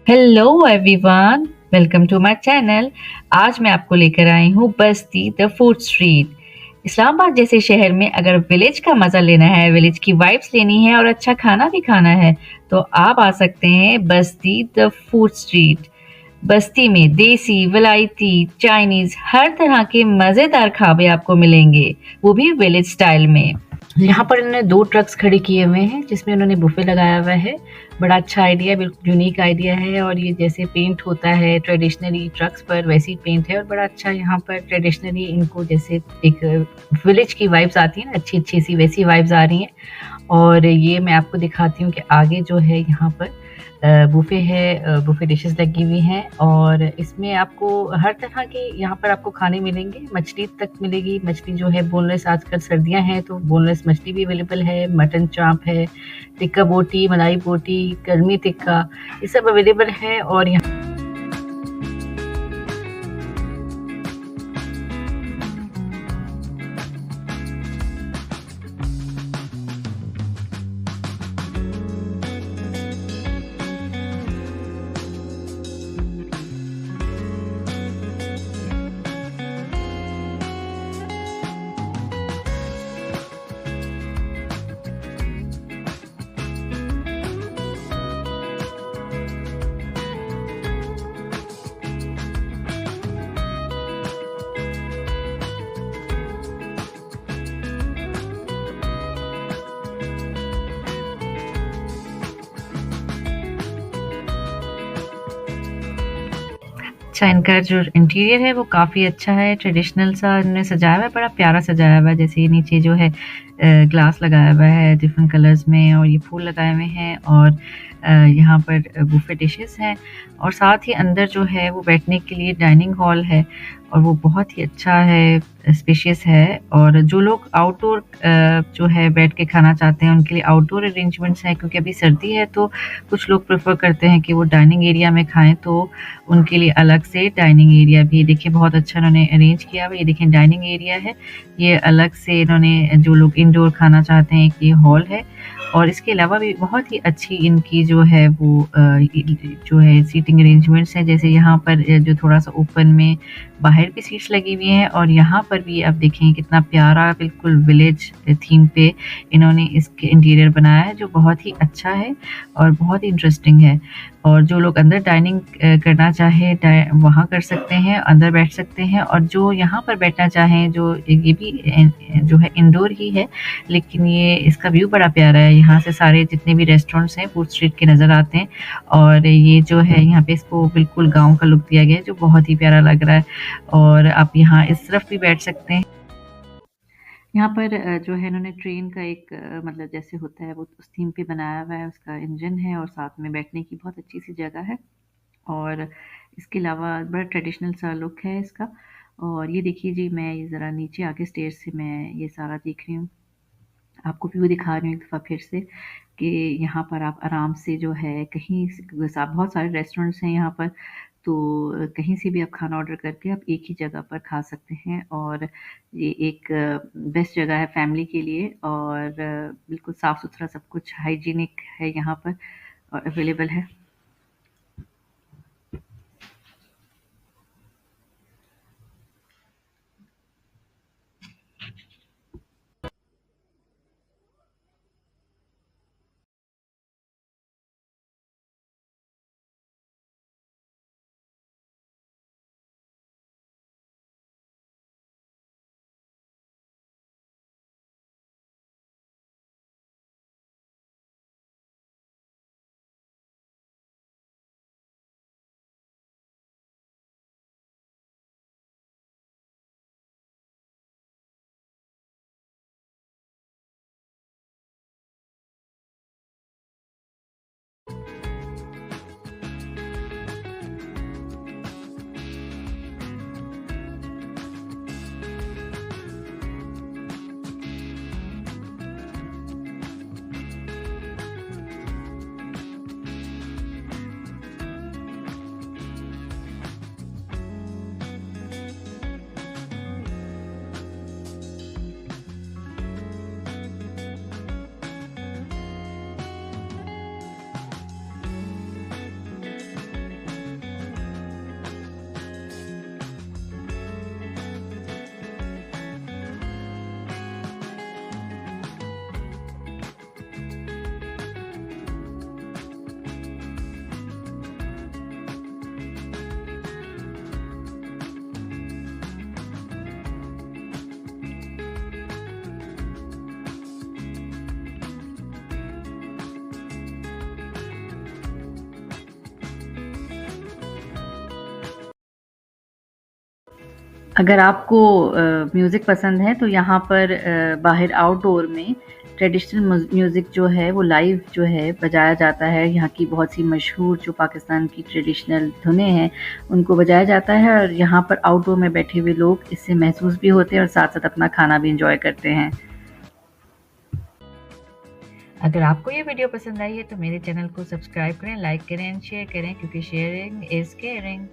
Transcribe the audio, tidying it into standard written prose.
Hello everyone, welcome to my channel. आज मैं आपको लेकर आई हूँ बस्ती द फूड स्ट्रीट। इस्लामाबाद जैसे शहर में अगर विलेज का मज़ा लेना है, विलेज की वाइब्स लेनी है और अच्छा खाना भी खाना है, तो आप आ सकते हैं बस्ती द फूड स्ट्रीट। बस्ती में देसी, विलायती, चाइनीज़ हर तरह के मज़ेदार खाने आपको मिलेंगे, वो भी विलेज स्टाइल में। यहाँ पर इन्होंने 2 ट्रक्स खड़े किए हुए हैं जिसमें उन्होंने बुफे लगाया हुआ है। बड़ा अच्छा आइडिया है, बिल्कुल यूनिक आइडिया है और ये जैसे पेंट होता है ट्रेडिशनली ट्रक्स पर वैसे ही पेंट है और बड़ा अच्छा यहाँ पर ट्रेडिशनली इनको जैसे एक विलेज की वाइब्स आती है ना, अच्छी-अच्छी सी वैसी वाइब्स आ रही हैं। और ये मैं आपको दिखाती हूँ कि आगे जो है यहाँ पर बुफ़े है, बुफ़े डिशेज़ लगी हुई हैं और इसमें आपको हर तरह के यहाँ पर आपको खाने मिलेंगे, मछली तक मिलेगी। मछली जो है बोनलेस, आजकल सर्दियाँ हैं तो बोनलेस मछली भी अवेलेबल है, मटन चाँप है, टिक्का बोटी, मलाई बोटी, कर्मी टिक्का, ये सब अवेलेबल है। और यहाँ अच्छा, इनका जो इंटीरियर है वो काफ़ी अच्छा है, ट्रेडिशनल सा इन्होंने सजाया हुआ है, बड़ा प्यारा सजाया हुआ है। जैसे ये नीचे जो है ग्लास लगाया हुआ है डिफरेंट कलर्स में और ये फूल लगाए हुए हैं और यहाँ पर बुफे डिशेस हैं और साथ ही अंदर जो है वो बैठने के लिए डाइनिंग हॉल है और वो बहुत ही अच्छा है, स्पेशियस है। और जो लोग आउटडोर जो है बैठ के खाना चाहते हैं उनके लिए आउटडोर अरेंजमेंट्स हैं, क्योंकि अभी सर्दी है तो कुछ लोग प्रेफर करते हैं कि वो डाइनिंग एरिया में खाएं, तो उनके लिए अलग से डाइनिंग एरिया भी देखिए बहुत अच्छा इन्होंने अरेंज किया हुआ है। ये देखिए डाइनिंग एरिया है, ये अलग से इन्होंने, जो लोग इंडोर खाना चाहते हैं, एक ये हॉल है और इसके अलावा भी बहुत ही अच्छी इनकी जो है वो जो है सीटिंग अरेंजमेंट्स हैं। जैसे यहाँ पर जो थोड़ा सा ओपन में बाहर भी सीट्स लगी हुई हैं और यहाँ पर भी आप देखें कितना प्यारा बिल्कुल विलेज थीम पे इन्होंने इसके इंटीरियर बनाया है, जो बहुत ही अच्छा है और बहुत ही इंटरेस्टिंग है। और जो लोग अंदर डाइनिंग करना चाहें वहाँ कर सकते हैं, अंदर बैठ सकते हैं और जो यहाँ पर बैठना चाहें, जो ये भी जो है इंडोर ही है, लेकिन ये इसका व्यू बड़ा प्यारा है। यहाँ से सारे जितने भी रेस्टोरेंट्स हैं फूड स्ट्रीट के नज़र आते हैं और ये जो है यहाँ पे इसको बिल्कुल गाँव का लुक दिया गया है, जो बहुत ही प्यारा लग रहा है। और आप यहाँ इस तरफ भी बैठ सकते हैं। यहाँ पर जो है इन्होंने ट्रेन का एक मतलब जैसे होता है वो उस थीम पे बनाया हुआ है, उसका इंजन है और साथ में बैठने की बहुत अच्छी सी जगह है और इसके अलावा बड़ा ट्रेडिशनल सा लुक है इसका। और ये देखिए जी, मैं ये ज़रा नीचे आके स्टेज से मैं ये सारा देख रही हूँ, आपको व्यू दिखा रही हूँ एक दफ़ा फिर से कि यहाँ पर आप आराम से जो है कहीं बहुत सारे रेस्टोरेंट्स हैं यहाँ पर, तो कहीं से भी आप खाना ऑर्डर करके आप एक ही जगह पर खा सकते हैं और ये एक बेस्ट जगह है फैमिली के लिए और बिल्कुल साफ़ सुथरा सब कुछ हाइजीनिक है यहाँ पर और अवेलेबल है। अगर आपको म्यूज़िक पसंद है तो यहाँ पर बाहर आउटडोर में ट्रेडिशनल म्यूज़िक जो है वो लाइव जो है बजाया जाता है। यहाँ की बहुत सी मशहूर जो पाकिस्तान की ट्रेडिशनल धुनें हैं उनको बजाया जाता है और यहाँ पर आउटडोर में बैठे हुए लोग इससे महसूस भी होते हैं और साथ-साथ अपना खाना भी एन्जॉय करते हैं। अगर आपको ये वीडियो पसंद आई है तो मेरे चैनल को सब्सक्राइब करें, लाइक करें एंड शेयर करें क्योंकि शेयरिंग इज़ केयरिंग।